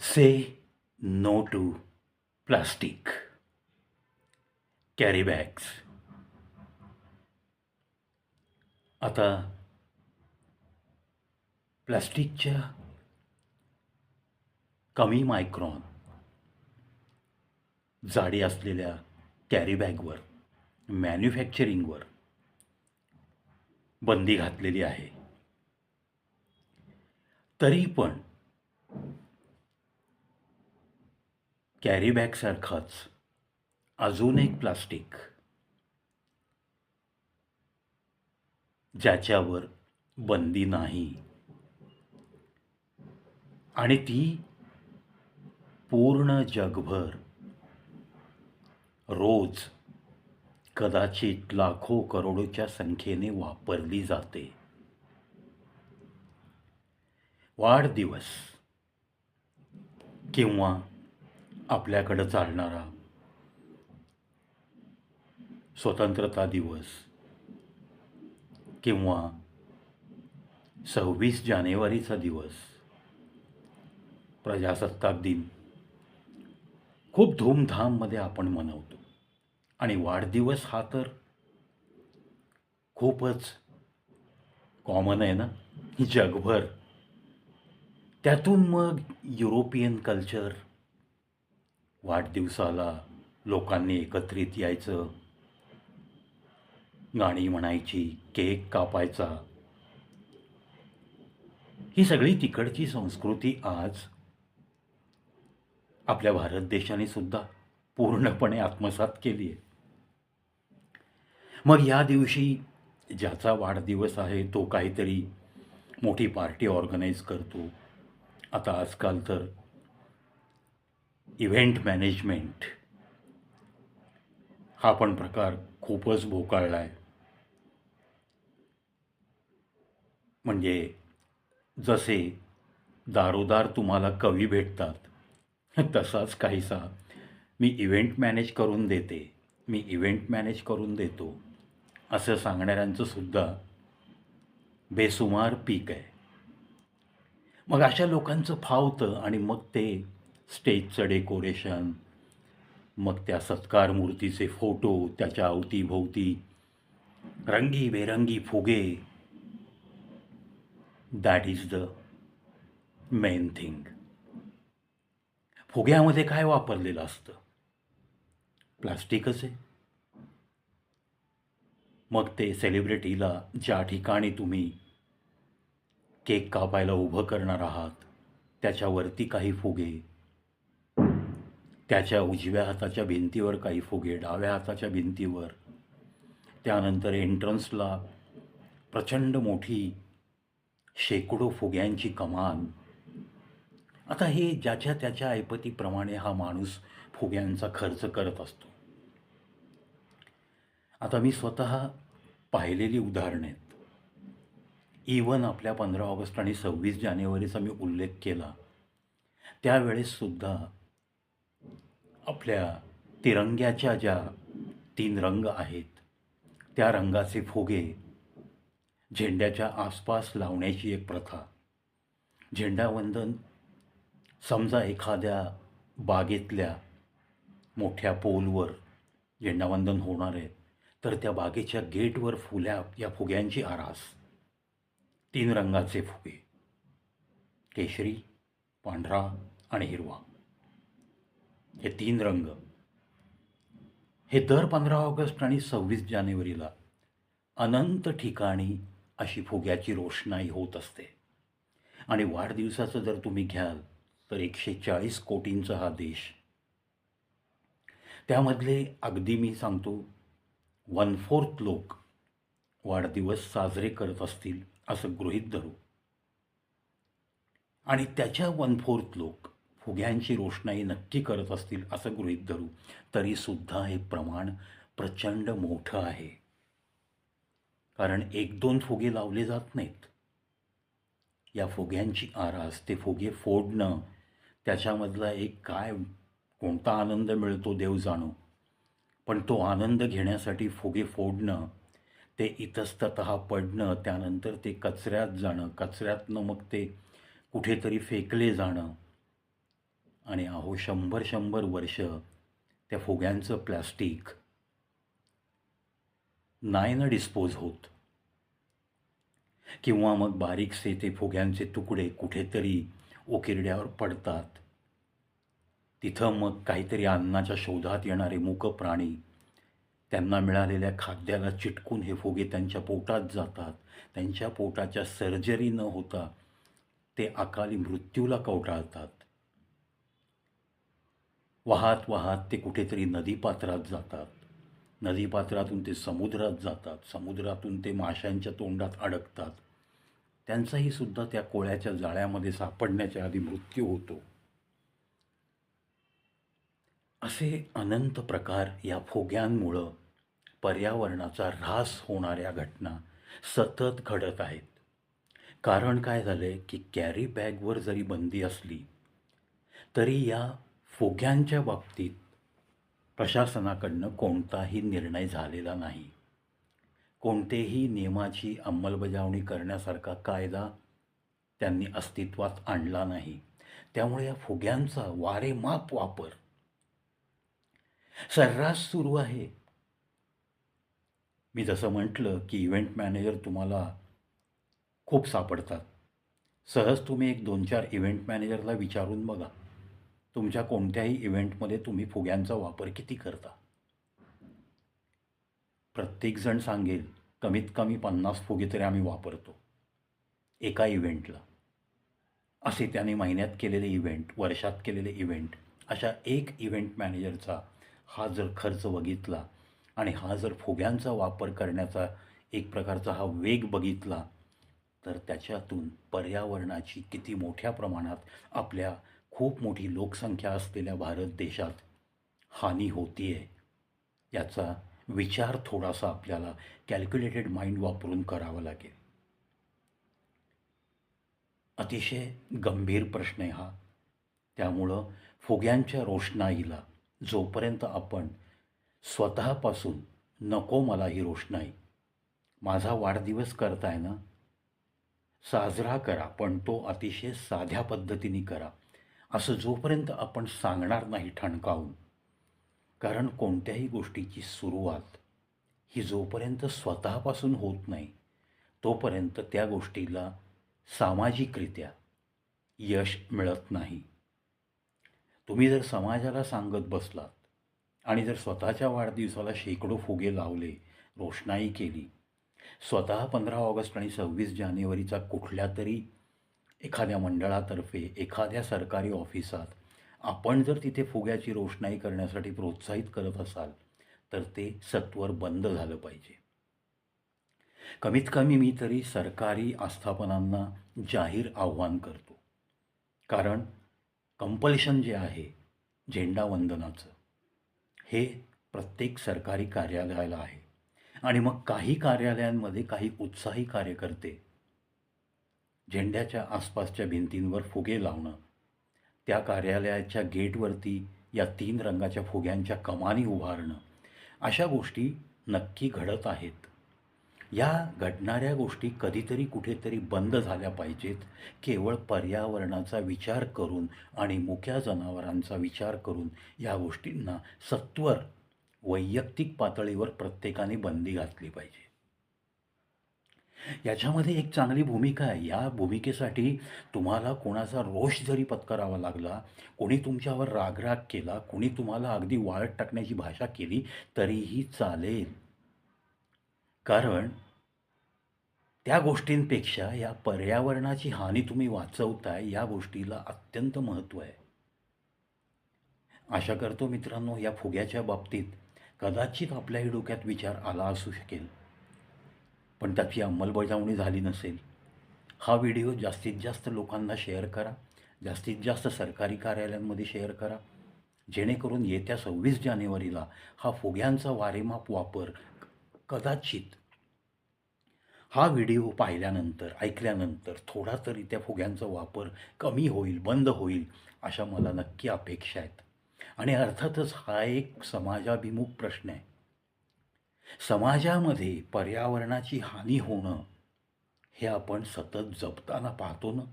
Say no to plastic carry bags. आता प्लास्टिकच्या कमी मायक्रॉन जाडी असलेल्या कॅरी बॅगवर मॅन्युफॅक्चरिंगवर बंदी घातलेली आहे. तरी पण कॅरी बॅगसारखाच अजून एक प्लास्टिक ज्याच्यावर बंदी नाही आणि ती पूर्ण जगभर रोज कदाचित लाखो करोडोच्या संख्येने वापरली जाते. वाढदिवस किंवा आपल्याकडं चालणारा स्वतंत्रता दिवस किंवा 26 जानेवारीचा दिवस, प्रजासत्ताक दिन खूप धूमधाममध्ये आपण मनवतो. आणि वाढदिवस हा तर खूपच कॉमन आहे ना जगभर. त्यातून मग युरोपियन कल्चर, वाढदिवसाला लोकांनी एकत्रित यायचं, गाणी म्हणायची, केक कापायचा. ही सगळी तिकडची संस्कृती आज आपल्या भारत देशाने सुद्धा पूर्णपणे आत्मसात केली आहे. मग या दिवशी ज्याचा वाढदिवस आहे तो काहीतरी मोठी पार्टी ऑर्गनाईज करतो. आता आजकाल तर इव्हेंट मॅनेजमेंट हा पण प्रकार खूपच भोकाळला आहे. म्हणजे जसे दारोदार तुम्हाला कवी भेटतात तसाच काहीसा मी इव्हेंट मॅनेज करून देते, मी इव्हेंट मॅनेज करून देतो असं सांगणाऱ्यांचं सुद्धा बेसुमार पीक आहे. मग अशा लोकांचं फावतं आणि मग ते स्टेजचं डेकोरेशन, मग त्या सत्कार मूर्तीचे फोटो, त्याच्या अवतीभोवती रंगीबेरंगी फुगे. That is the main thing. फुग्यामध्ये काय वापरलेलं असतं? प्लास्टिकच आहे. मग ते सेलिब्रिटीला ज्या ठिकाणी तुम्ही केक कापायला उभं करणार आहात त्याच्यावरती काही फुगे, त्याच्या उजव्या हाताच्या भिंतीवर काही फुगे, डाव्या हाताच्या भिंतीवर, त्यानंतर एंट्रन्सला प्रचंड मोठी शेकडो फुग्यांची कमान. आता हे ज्याच्या त्याच्या ऐपतीप्रमाणे हा माणूस फुग्यांचा खर्च करत असतो. आता मी स्वतः पाहिलेली उदाहरणं आहेत. इवन आपल्या 15 ऑगस्ट आणि 26 जानेवारीचा मी उल्लेख केला त्यावेळेससुद्धा आपल्या तिरंग्याच्या ज्या 3 रंग आहेत त्या रंगाचे फुगे झेंड्याच्या आसपास लावण्याची एक प्रथा. झेंडावंदन समजा एखाद्या बागेतल्या मोठ्या पोलवर झेंडावंदन होणार आहे तर त्या बागेच्या गेटवर या फुग्यांची आरास. 3 रंगाचे फुगे, केशरी, पांढरा आणि हिरवा, हे 3 रंग हे दर 15 ऑगस्ट आणि 26 जानेवारीला अनंत ठिकाणी अशी फुग्याची रोषणाई होत असते. आणि वाढदिवसाचं जर तुम्ही घ्याल तर 140 कोटींचा हा देश, त्यामधले अगदी मी सांगतो 1/4 लोक वाढदिवस साजरे करत असतील असं गृहीत धरू, आणि त्याच्या 1/4 लोक फुग्यांची रोषणाई नक्की करत असतील असं गृहीत धरू, तरीसुद्धा हे प्रमाण प्रचंड मोठं आहे. कारण 1-2 फुगे लावले जात नाहीत. या फुग्यांची आरास, ते फुगे फोडणं, त्याच्यामधला एक कोणता आनंद मिळतो देव जाणो, पण तो आनंद घेण्यासाठी फुगे फोडणं, ते इतस्ततः पडणं, त्यानंतर ते कचऱ्यात जाणं, कचऱ्यातनं मग ते कुठेतरी फेकले जाणं, आणि अहो 100-100 वर्ष त्या फुग्यांचं प्लॅस्टिक नाही ना डिस्पोज होत. किंवा मग बारीकसे ते फुग्यांचे तुकडे कुठेतरी उकिरड्यावर पडतात. तिथं मग काहीतरी अन्नाच्या शोधात येणारे मूक प्राणी त्यांना मिळालेल्या खाद्याला चिटकून हे फुगे त्यांच्या पोटात जातात. त्यांच्या पोटाच्या सर्जरी न होता ते अकाली मृत्यूला कवटाळतात. वाहत वाहत ते कुठेतरी नदीपात्रात जातात. नदीपात्रातून ते समुद्रात जातात. समुद्रातून ते माशांच्या तोंडात अडकतात. त्यांचाही सुद्धा त्या कोळ्याच्या जाळ्यामध्ये सापडण्याच्या आधी मृत्यू होतो. असे अनंत प्रकार या फुग्यांमुळं पर्यावरणाचा ऱ्हास होणाऱ्या घटना सतत घडत आहेत. कारण काय झालंय की कॅरी बॅगवर जरी बंदी असली तरी या फुग्यांच्या बाबतीत प्रशासनाकडनं कोणताही निर्णय झालेला नाही. कोणतेही नियमाची अंमलबजावणी करण्यासारखा कायदा त्यांनी अस्तित्वात आणला नाही. त्यामुळे या फुग्यांचा वारेमाप वापर सर्रास सुरू आहे. मी जसं म्हटलं की इव्हेंट मॅनेजर तुम्हाला खूप सापडतात. सहज तुम्ही एक 2-4 इव्हेंट मॅनेजरला विचारून बघा, तुमच्या कोणत्याही इव्हेंटमध्ये तुम्ही फुग्यांचा वापर किती करता. प्रत्येकजण सांगेल कमीत कमी 50 फुगे तरी आम्ही वापरतो एका इव्हेंटला. असे त्याने महिन्यात केलेले इव्हेंट, वर्षात केलेले इव्हेंट, अशा एक इव्हेंट मॅनेजरचा हा जर खर्च बघितला आणि हा जर फुग्यांचा वापर करण्याचा एक प्रकारचा हा वेग बघितला तर त्याच्यातून पर्यावरणाची किती मोठ्या प्रमाणात आपल्या खूप मोठी लोकसंख्या असलेल्या भारत देशात हानी होती आहे याचा विचार थोडासा आपल्याला कॅल्क्युलेटेड माइंड वापरून करावा लागेल. अतिशय गंभीर प्रश्न आहे हा. त्यामुळं फुग्यांच्या रोषणाईला जोपर्यंत आपण स्वतःपासून नको मला ही रोषणाई, माझा वाढदिवस करताय ना, साजरा करा पण तो अतिशय साध्या पद्धतीने करा, असं जोपर्यंत आपण सांगणार नाही ठणकावून. कारण कोणत्याही गोष्टीची सुरुवात ही जोपर्यंत स्वतःपासून होत नाही तोपर्यंत त्या गोष्टीला सामाजिकरित्या यश मिळत नाही. तुम्ही जर समाजाला सांगत बसलात आणि जर स्वतःच्या वाढदिवसाला शेकडो फुगे लावले, रोषणाई केली, स्वतः 15 ऑगस्ट आणि 26 जानेवारीचा कुठल्या तरी एखाद्या मंडळातर्फे एखाद्या सरकारी ऑफिसात आपण जर तिथे फुग्याची रोषणाई करण्यासाठी प्रोत्साहित करत असाल तर ते सत्वर बंद झालं पाहिजे. कमीत कमी मी तरी सरकारी आस्थापनांना जाहीर आव्हान करतो. कारण कंपल्शन जे आहे झेंडावंदनाचं हे प्रत्येक सरकारी कार्यालयाला आहे. आणि मग काही कार्यालयांमध्ये काही उत्साही कार्यकर्ते झेंड्याच्या आसपासच्या भिंतींवर फुगे लावणं, त्या कार्यालयाच्या गेटवरती या 3 रंगाच्या फुग्यांच्या कमानी उभारणं, अशा गोष्टी नक्की घडत आहेत. या घडणाऱ्या गोष्टी कधीतरी कुठेतरी बंद झाल्या पाहिजेत. केवळ पर्यावरणाचा विचार करून आणि मुक्या जनावरांचा विचार करून या गोष्टींना सत्वर वैयक्तिक पातळीवर प्रत्येकाने बंदी घातली पाहिजे. याच्यामध्ये एक चांगली भूमिका आहे. या भूमिकेसाठी तुम्हाला कोणाचा रोष जरी पत्करावा लागला, कोणी तुमच्यावर रागराग केला, कोणी तुम्हाला अगदी वाळत टाकण्याची भाषा केली तरीही चालेल. कारण त्या गोष्टींपेक्षा या पर्यावरणाची हानी तुम्ही वाचवताय या गोष्टीला अत्यंत महत्त्व आहे. आशा करतो मित्रांनो या फुग्याच्या बाबतीत कदाचित आपल्याही डोक्यात विचार आला असू शकेल, पण त्याची अंमलबजावणी झाली नसेल. हा व्हिडिओ जास्तीत जास्त लोकांना शेअर करा, जास्तीत जास्त सरकारी कार्यालयांमध्ये शेअर करा, जेणेकरून येत्या 26 जानेवारीला हा फुग्यांचा वारेमाप वापर कदाचित हा व्हिडिओ पाहिल्यानंतर, ऐकल्यानंतर थोडा तरी त्या फुग्यांचा वापर कमी होईल, बंद होईल, अशा मला नक्की अपेक्षा आहेत. आणि अर्थातच हा एक समाजाभिमुख प्रश्न आहे. समाजामध्ये पर्यावरणाची हानी होणं हे आपण सतत जपताना पाहतो ना.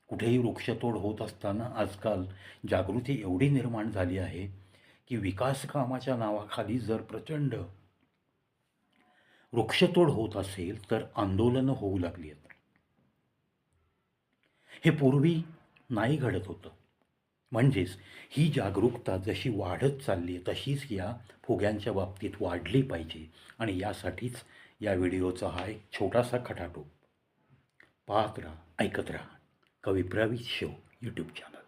कुठेही वृक्षतोड होत असताना आजकाल जागृती एवढी निर्माण झाली आहे की विकास कामाच्या नावाखाली जर प्रचंड वृक्षतोड होत असेल तर आंदोलनं होऊ लागली आहेत. हे पूर्वी नाही घडत होतं. म्हणजेच ही जागरूकता जशी वाढत चालली आहे तशीच या फुग्यांच्या बाबतीत वाढली पाहिजे आणि यासाठीच या व्हिडिओचा हा एक छोटासा खटाटोप. पाहत राहा, ऐकत राहा. कवी प्रवीत शो यूट्यूब चॅनल.